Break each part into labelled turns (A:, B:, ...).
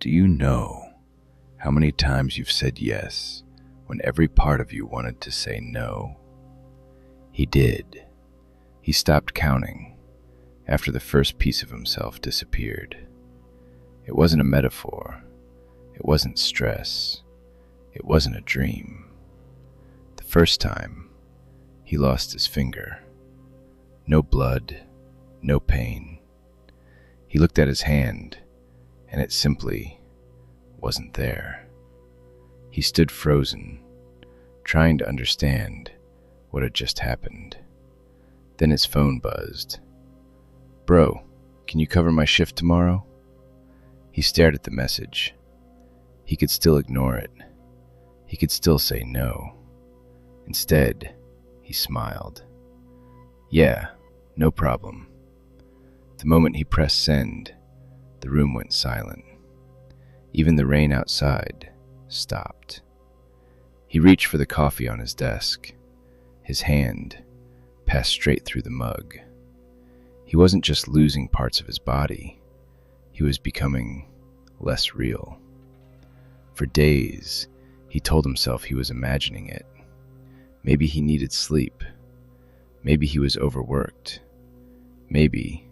A: Do you know how many times you've said yes when every part of you wanted to say no? He did. He stopped counting after the first piece of himself disappeared. It wasn't a metaphor. It wasn't stress. It wasn't a dream. The first time, he lost his finger. No blood, no pain. He looked at his hand, and it simply wasn't there. He stood frozen, trying to understand what had just happened. Then his phone buzzed. "Bro, can you cover my shift tomorrow?" He stared at the message. He could still ignore it. He could still say no. Instead, he smiled. "Yeah, no problem." The moment he pressed send, the room went silent. Even the rain outside stopped. He reached for the coffee on his desk. His hand passed straight through the mug. He wasn't just losing parts of his body. He was becoming less real. For days, he told himself he was imagining it. Maybe he needed sleep. Maybe he was overworked. Maybe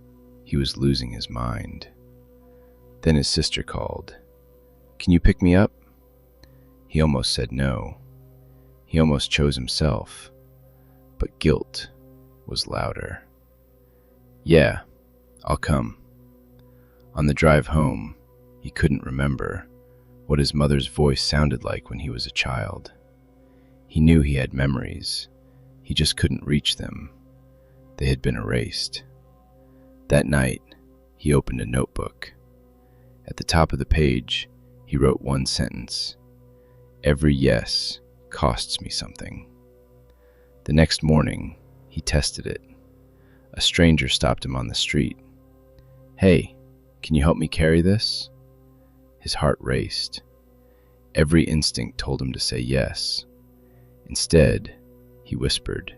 A: he was losing his mind. Then his sister called. "Can you pick me up?" He almost said no. He almost chose himself. But guilt was louder. "Yeah, I'll come." On the drive home, he couldn't remember what his mother's voice sounded like when he was a child. He knew he had memories. He just couldn't reach them. They had been erased. That night, he opened a notebook. At the top of the page, he wrote one sentence: "Every yes costs me something." The next morning, he tested it. A stranger stopped him on the street. "Hey, can you help me carry this?" His heart raced. Every instinct told him to say yes. Instead, he whispered,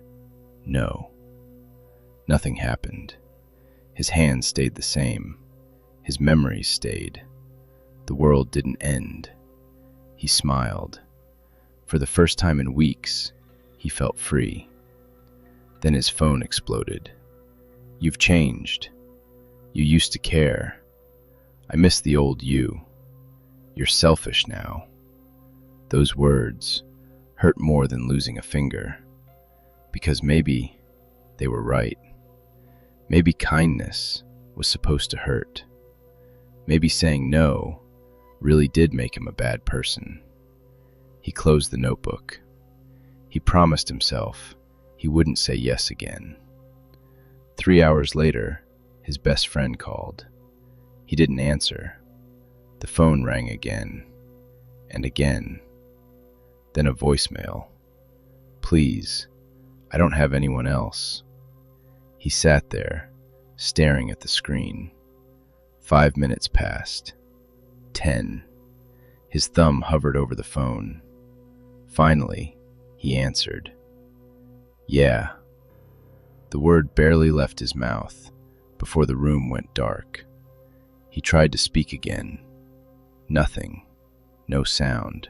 A: "No." Nothing happened. His hands stayed the same. His memories stayed. The world didn't end. He smiled. For the first time in weeks, he felt free. Then his phone exploded. "You've changed. You used to care. I miss the old you. You're selfish now." Those words hurt more than losing a finger. Because maybe they were right. Maybe kindness was supposed to hurt. Maybe saying no really did make him a bad person. He closed the notebook. He promised himself he wouldn't say yes again. 3 hours later, his best friend called. He didn't answer. The phone rang again and again. Then a voicemail. "Please, I don't have anyone else." He sat there, staring at the screen. 5 minutes passed. 10. His thumb hovered over the phone. Finally, he answered. "Yeah." The word barely left his mouth before the room went dark. He tried to speak again. Nothing. No sound.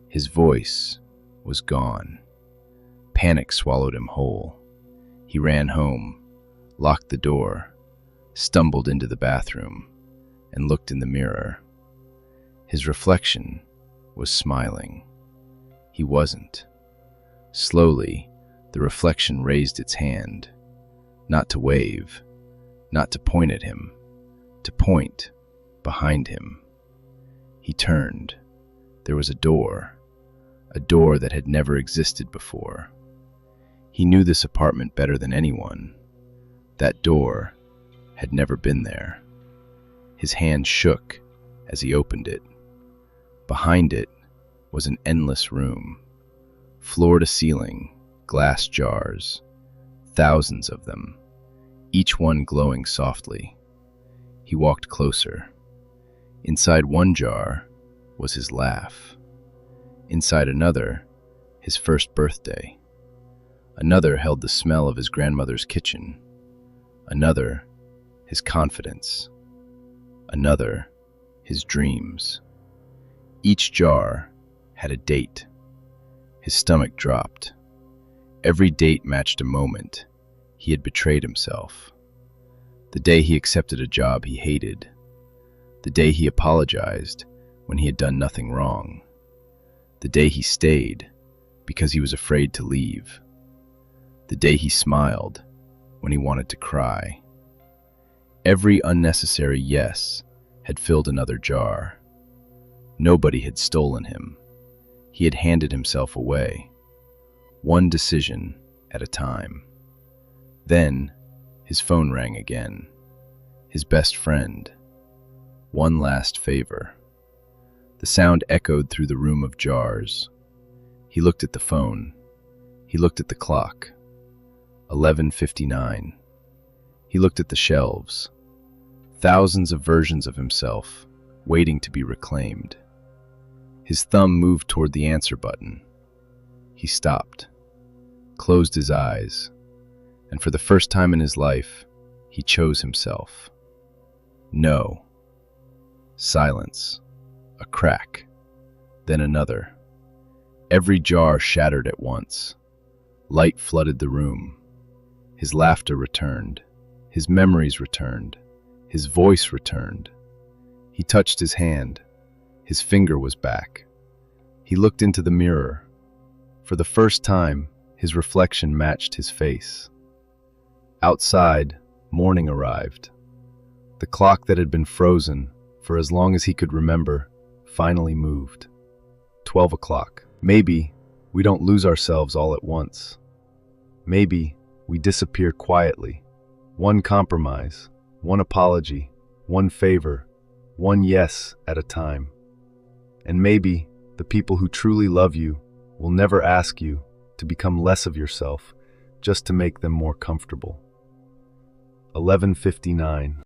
A: His voice was gone. Panic swallowed him whole. He ran home, locked the door, stumbled into the bathroom, and looked in the mirror. His reflection was smiling. He wasn't. Slowly, the reflection raised its hand, not to wave, not to point at him, to point behind him. He turned. There was a door that had never existed before. He knew this apartment better than anyone. That door had never been there. His hand shook as he opened it. Behind it was an endless room, floor to ceiling, glass jars, thousands of them, each one glowing softly. He walked closer. Inside one jar was his laugh. Inside another, his first birthday. Another held the smell of his grandmother's kitchen. Another, his confidence. Another, his dreams. Each jar had a date. His stomach dropped. Every date matched a moment he had betrayed himself. The day he accepted a job he hated. The day he apologized when he had done nothing wrong. The day he stayed because he was afraid to leave. The day he smiled when he wanted to cry. Every unnecessary yes had filled another jar. Nobody had stolen him. He had handed himself away, one decision at a time. Then his phone rang again. His best friend. One last favor. The sound echoed through the room of jars. He looked at the phone. He looked at the clock. 11:59. He looked at the shelves. Thousands of versions of himself, waiting to be reclaimed. His thumb moved toward the answer button. He stopped, closed his eyes, and for the first time in his life, he chose himself. No. Silence. A crack. Then another. Every jar shattered at once. Light flooded the room. His laughter returned. His memories returned. His voice returned. He touched his hand. His finger was back. He looked into the mirror. For the first time, his reflection matched his face. Outside, morning arrived. The clock that had been frozen for as long as he could remember finally moved. 12 o'clock. Maybe we don't lose ourselves all at once. Maybe we disappear quietly. One compromise, one apology, one favor, one yes at a time. And maybe the people who truly love you will never ask you to become less of yourself just to make them more comfortable. 11:59.